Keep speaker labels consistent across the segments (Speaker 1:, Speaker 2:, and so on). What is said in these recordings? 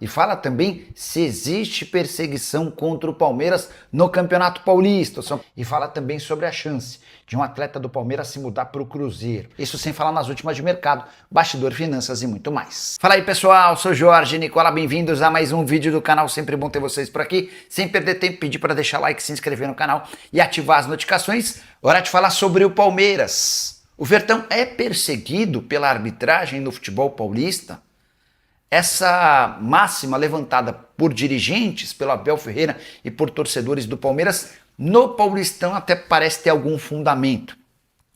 Speaker 1: E fala também se existe perseguição contra o Palmeiras no Campeonato Paulista. E fala também sobre a chance de um atleta do Palmeiras se mudar para o Cruzeiro. Isso sem falar nas últimas de mercado, bastidor, finanças e muito mais. Fala aí pessoal, sou Jorge Nicola, bem-vindos a mais um vídeo do canal. Sempre bom ter vocês por aqui. Sem perder tempo, pedir para deixar like, se inscrever no canal e ativar as notificações. Hora de falar sobre o Palmeiras. O Verdão é perseguido pela arbitragem no futebol paulista? Essa máxima levantada por dirigentes, pelo Abel Ferreira e por torcedores do Palmeiras, no Paulistão até parece ter algum fundamento.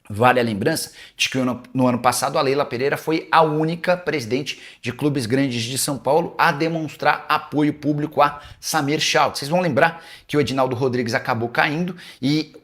Speaker 1: Vale a lembrança de que no ano passado a Leila Pereira foi a única presidente de clubes grandes de São Paulo a demonstrar apoio público a Samir Schalke. Vocês vão lembrar que o Edinaldo Rodrigues acabou caindo e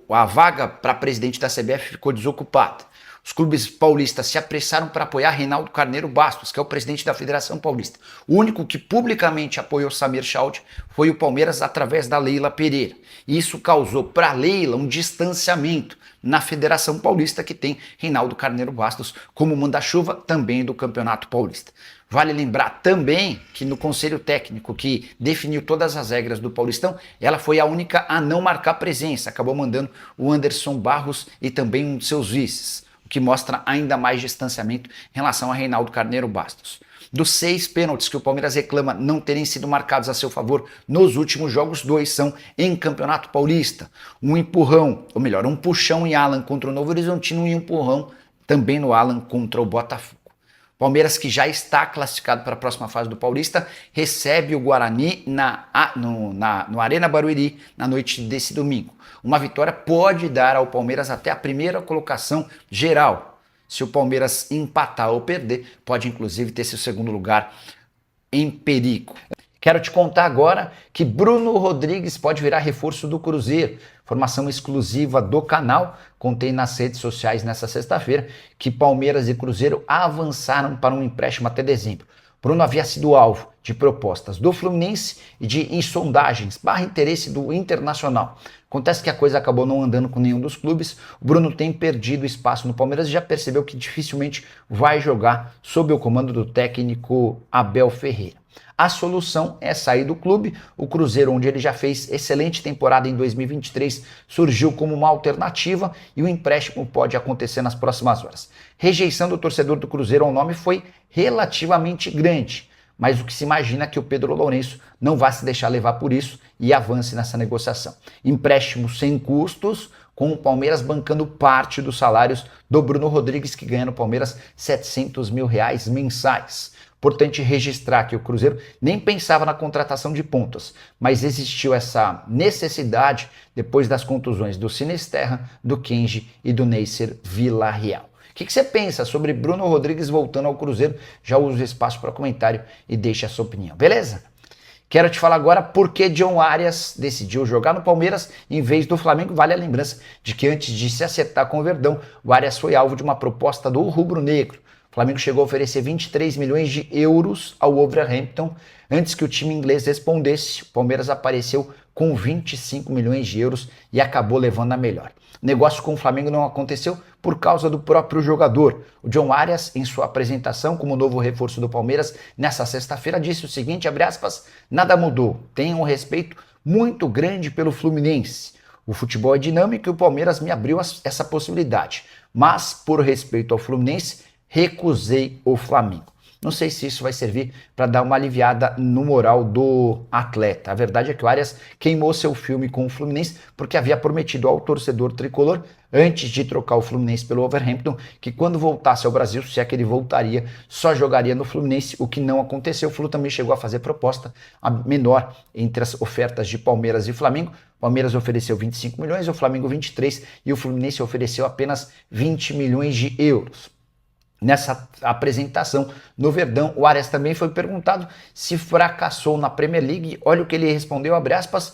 Speaker 1: a vaga para presidente da CBF ficou desocupada. Os clubes paulistas se apressaram para apoiar Reinaldo Carneiro Bastos, que é o presidente da Federação Paulista. O único que publicamente apoiou Samir Schalke foi o Palmeiras através da Leila Pereira. E isso causou para a Leila um distanciamento na Federação Paulista, que tem Reinaldo Carneiro Bastos como manda-chuva também do Campeonato Paulista. Vale lembrar também que no Conselho Técnico que definiu todas as regras do Paulistão, ela foi a única a não marcar presença, acabou mandando o Anderson Barros e também um de seus vices, o que mostra ainda mais distanciamento em relação a Reinaldo Carneiro Bastos. Dos 6 pênaltis que o Palmeiras reclama não terem sido marcados a seu favor nos últimos jogos, 2 são em Campeonato Paulista. Um empurrão, ou melhor, um puxão em Alan contra o Novo Horizontino e um empurrão também no Alan contra o Botafogo. Palmeiras, que já está classificado para a próxima fase do Paulista, recebe o Guarani no Arena Barueri na noite desse domingo. Uma vitória pode dar ao Palmeiras até a primeira colocação geral. Se o Palmeiras empatar ou perder, pode inclusive ter seu segundo lugar em perigo. Quero te contar agora que Bruno Rodrigues pode virar reforço do Cruzeiro. Informação exclusiva do canal. Contei nas redes sociais nessa sexta-feira que Palmeiras e Cruzeiro avançaram para um empréstimo até dezembro. Bruno havia sido alvo de propostas do Fluminense e de sondagens / interesse do Internacional. Acontece que a coisa acabou não andando com nenhum dos clubes. O Bruno tem perdido espaço no Palmeiras e já percebeu que dificilmente vai jogar sob o comando do técnico Abel Ferreira. A solução é sair do clube. O Cruzeiro, onde ele já fez excelente temporada em 2023, surgiu como uma alternativa e o empréstimo pode acontecer nas próximas horas. Rejeição do torcedor do Cruzeiro ao nome foi relativamente grande, mas o que se imagina é que o Pedro Lourenço não vai se deixar levar por isso e avance nessa negociação. Empréstimo sem custos, com o Palmeiras bancando parte dos salários do Bruno Rodrigues, que ganha no Palmeiras R$700 mil mensais. Importante registrar que o Cruzeiro nem pensava na contratação de pontas, mas existiu essa necessidade depois das contusões do Sinisterra, do Kenji e do Neisser Villarreal. O que você pensa sobre Bruno Rodrigues voltando ao Cruzeiro? Já usa o espaço para comentário e deixa a sua opinião, beleza? Quero te falar agora por que John Arias decidiu jogar no Palmeiras em vez do Flamengo. Vale a lembrança de que antes de se acertar com o Verdão, o Arias foi alvo de uma proposta do rubro-negro. O Flamengo chegou a oferecer 23 milhões de euros ao Wolverhampton. Antes que o time inglês respondesse, o Palmeiras apareceu com 25 milhões de euros e acabou levando a melhor. O negócio com o Flamengo não aconteceu por causa do próprio jogador. O John Arias, em sua apresentação como novo reforço do Palmeiras nessa sexta-feira, disse o seguinte, abre aspas, nada mudou, tenho um respeito muito grande pelo Fluminense. O futebol é dinâmico e o Palmeiras me abriu essa possibilidade, mas por respeito ao Fluminense, recusei o Flamengo. Não sei se isso vai servir para dar uma aliviada no moral do atleta. A verdade é que o Arias queimou seu filme com o Fluminense porque havia prometido ao torcedor tricolor, antes de trocar o Fluminense pelo Wolverhampton, que quando voltasse ao Brasil, se é que ele voltaria, só jogaria no Fluminense, o que não aconteceu. O Flu também chegou a fazer proposta, a menor entre as ofertas de Palmeiras e Flamengo. O Palmeiras ofereceu 25 milhões, o Flamengo 23 e o Fluminense ofereceu apenas 20 milhões de euros. Nessa apresentação no Verdão, o Arias também foi perguntado se fracassou na Premier League. Olha o que ele respondeu, abre aspas,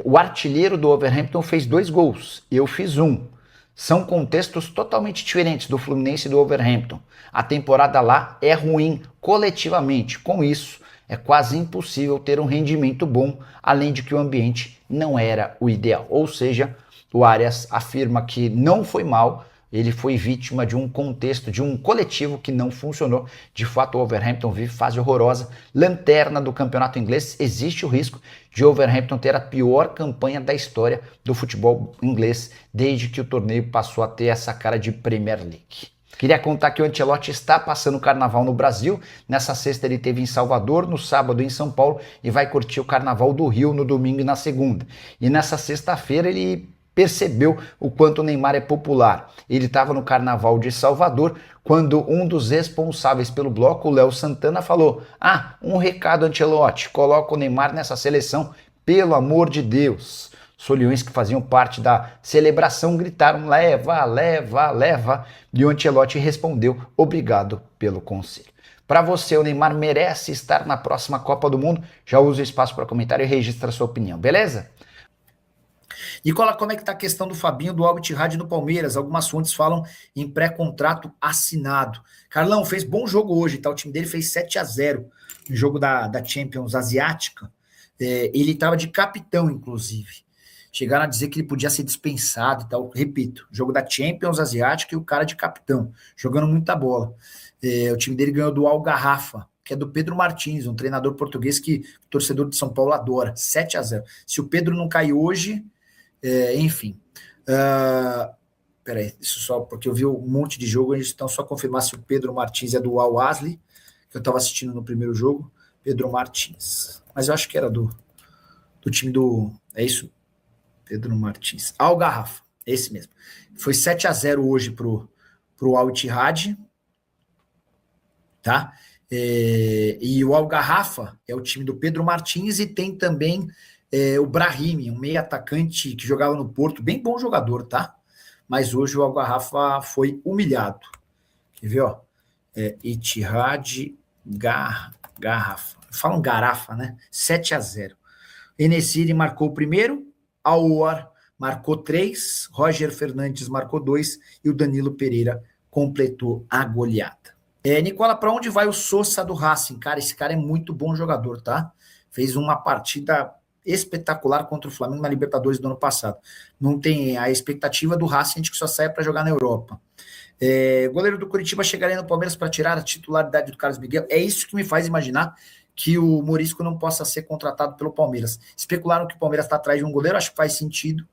Speaker 1: o artilheiro do Wolverhampton fez 2 gols, eu fiz 1. São contextos totalmente diferentes do Fluminense e do Wolverhampton. A temporada lá é ruim coletivamente, com isso é quase impossível ter um rendimento bom, além de que o ambiente não era o ideal. Ou seja, o Arias afirma que não foi mal, ele foi vítima de um contexto, de um coletivo que não funcionou. De fato, o Wolverhampton vive fase horrorosa, lanterna do campeonato inglês. Existe o risco de o Wolverhampton ter a pior campanha da história do futebol inglês, desde que o torneio passou a ter essa cara de Premier League. Queria contar que o Ancelotti está passando o carnaval no Brasil. Nessa sexta ele esteve em Salvador, no sábado em São Paulo e vai curtir o carnaval do Rio no domingo e na segunda. E nessa sexta-feira ele percebeu o quanto o Neymar é popular. Ele estava no carnaval de Salvador quando um dos responsáveis pelo bloco, o Léo Santana, falou: um recado, Ancelotti, coloca o Neymar nessa seleção, pelo amor de Deus. Os foliões que faziam parte da celebração gritaram: leva, leva, leva. E o Ancelotti respondeu: obrigado pelo conselho. Para você, o Neymar merece estar na próxima Copa do Mundo? Já usa o espaço para comentário e registra sua opinião, beleza?
Speaker 2: Nicola, como é que está a questão do Fabinho do Al Ittihad no Palmeiras? Algumas fontes falam em pré-contrato assinado. Carlão, fez bom jogo hoje, tá? O time dele fez 7-0 no jogo da Champions Asiática. Ele estava de capitão, inclusive. Chegaram a dizer que ele podia ser dispensado e tal. Repito, jogo da Champions Asiática e o cara de capitão, jogando muita bola. O time dele ganhou do Al Garrafa, que é do Pedro Martins, um treinador português que o torcedor de São Paulo adora. 7-0. Se o Pedro não cair hoje, enfim. Peraí, isso só porque eu vi um monte de jogo, então só confirmar se o Pedro Martins é do Al Ahly, que eu estava assistindo no primeiro jogo. Pedro Martins. Mas eu acho que era do time do... É isso? Pedro Martins. Al Garrafa, esse mesmo. Foi 7-0 hoje pro Al Ittihad, tá? E o Al Garrafa é o time do Pedro Martins e tem também o Brahimi, um meio atacante que jogava no Porto, bem bom jogador, tá? Mas hoje o Al Garrafa foi humilhado. Quer ver, ó? Ittihad Garrafa. Falam Garrafa, né? 7-0. Enesiri marcou o primeiro, Aouar marcou 3, Roger Fernandes marcou 2 e o Danilo Pereira completou a goleada. Nicola, para onde vai o Sosa do Racing? Cara, esse cara é muito bom jogador, tá? Fez uma partida espetacular contra o Flamengo na Libertadores do ano passado. Não tem a expectativa do Racing de que só saia para jogar na Europa. Goleiro do Curitiba chegaria no Palmeiras para tirar a titularidade do Carlos Miguel. É isso que me faz imaginar que o Morisco não possa ser contratado pelo Palmeiras. Especularam que o Palmeiras está atrás de um goleiro, acho que faz sentido,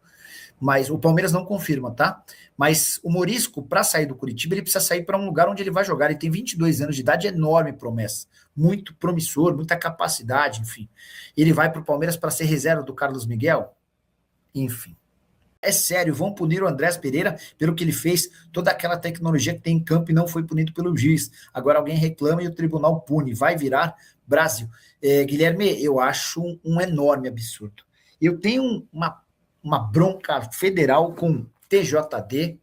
Speaker 2: mas o Palmeiras não confirma, tá? Mas o Morisco, para sair do Curitiba, ele precisa sair para um lugar onde ele vai jogar. Ele tem 22 anos de idade, enorme promessa, muito promissor, muita capacidade, enfim. Ele vai para o Palmeiras para ser reserva do Carlos Miguel? Enfim. É sério, vão punir o Andrés Pereira pelo que ele fez, toda aquela tecnologia que tem em campo e não foi punido pelo juiz. Agora alguém reclama e o tribunal pune. Vai virar Brasil. Guilherme, eu acho um enorme absurdo. Eu tenho uma bronca federal com TJD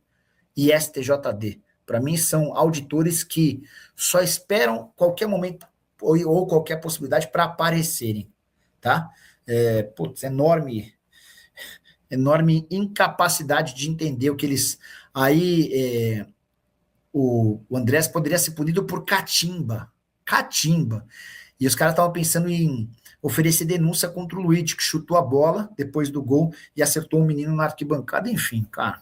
Speaker 2: e STJD. Para mim, são auditores que só esperam qualquer momento ou qualquer possibilidade para aparecerem. Tá? Enorme incapacidade de entender o que eles... Aí, o Andrés poderia ser punido por catimba. E os caras estavam pensando em oferecer denúncia contra o Luiz, que chutou a bola depois do gol e acertou um menino na arquibancada. Enfim, cara.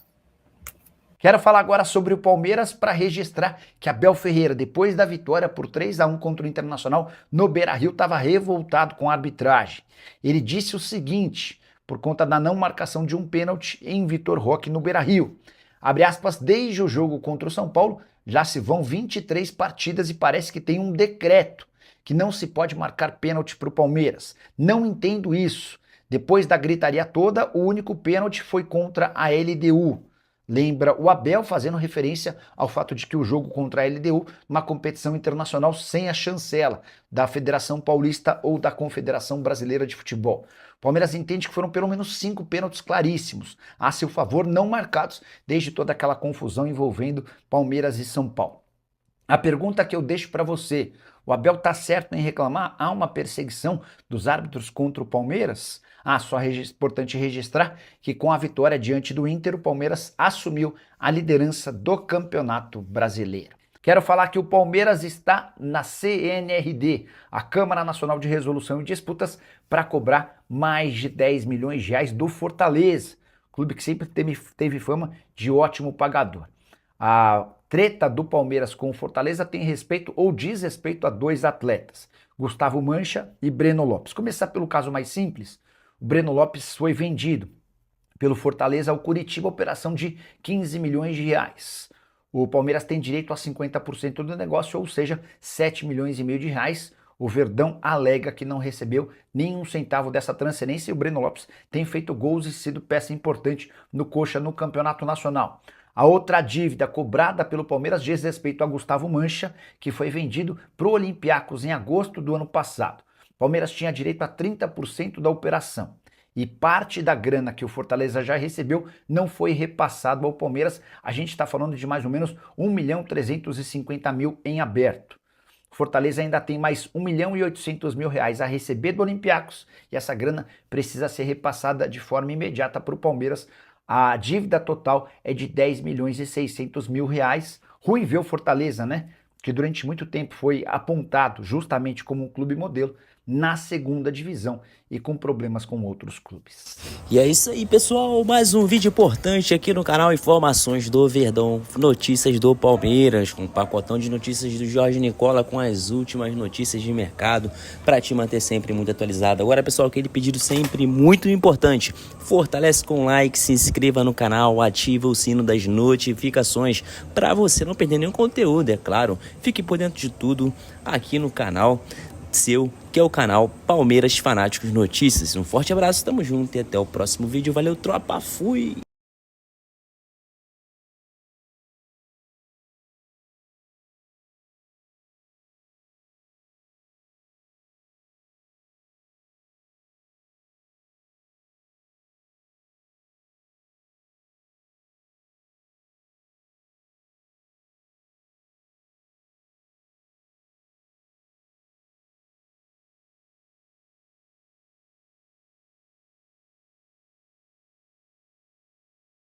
Speaker 1: Quero falar agora sobre o Palmeiras para registrar que Abel Ferreira, depois da vitória por 3-1 contra o Internacional no Beira-Rio, estava revoltado com a arbitragem. Ele disse o seguinte, por conta da não marcação de um pênalti em Vitor Roque no Beira-Rio. Abre aspas, desde o jogo contra o São Paulo, já se vão 23 partidas e parece que tem um decreto que não se pode marcar pênalti para o Palmeiras. Não entendo isso. Depois da gritaria toda, o único pênalti foi contra a LDU. Lembra o Abel fazendo referência ao fato de que o jogo contra a LDU, uma competição internacional sem a chancela da Federação Paulista ou da Confederação Brasileira de Futebol. O Palmeiras entende que foram pelo menos 5 pênaltis claríssimos, a seu favor, não marcados, desde toda aquela confusão envolvendo Palmeiras e São Paulo. A pergunta que eu deixo para você, o Abel está certo em reclamar? Há uma perseguição dos árbitros contra o Palmeiras? Só é importante registrar que com a vitória diante do Inter, o Palmeiras assumiu a liderança do Campeonato Brasileiro. Quero falar que o Palmeiras está na CNRD, a Câmara Nacional de Resolução e Disputas, para cobrar mais de 10 milhões de reais do Fortaleza, clube que sempre teve fama de ótimo pagador. A treta do Palmeiras com o Fortaleza tem respeito ou diz respeito a dois atletas, Gustavo Mancha e Breno Lopes. Começar pelo caso mais simples, o Breno Lopes foi vendido pelo Fortaleza ao Curitiba, operação de 15 milhões de reais. O Palmeiras tem direito a 50% do negócio, ou seja, 7 milhões e meio de reais. O Verdão alega que não recebeu nenhum centavo dessa transferência e o Breno Lopes tem feito gols e sido peça importante no Coxa no Campeonato Nacional. A outra dívida cobrada pelo Palmeiras diz respeito a Gustavo Mancha, que foi vendido para o Olympiacos em agosto do ano passado. O Palmeiras tinha direito a 30% da operação. E parte da grana que o Fortaleza já recebeu não foi repassado ao Palmeiras. A gente está falando de mais ou menos 1.350.000 em aberto. O Fortaleza ainda tem mais 1.800.000 reais a receber do Olympiacos e essa grana precisa ser repassada de forma imediata para o Palmeiras. A dívida total é de 10.600.000 reais. Ruim ver o Fortaleza, né? Que durante muito tempo foi apontado justamente como um clube modelo na segunda divisão e com problemas com outros clubes.
Speaker 3: E é isso aí, pessoal, mais um vídeo importante aqui no canal Informações do Verdão, notícias do Palmeiras, com um pacotão de notícias do Jorge Nicola com as últimas notícias de mercado para te manter sempre muito atualizado. Agora, pessoal, aquele pedido sempre muito importante, fortalece com like, se inscreva no canal, ativa o sino das notificações para você não perder nenhum conteúdo, é claro. Fique por dentro de tudo aqui no canal seu, que é o canal Palmeiras Fanáticos Notícias. Um forte abraço, tamo junto e até o próximo vídeo. Valeu, tropa, fui!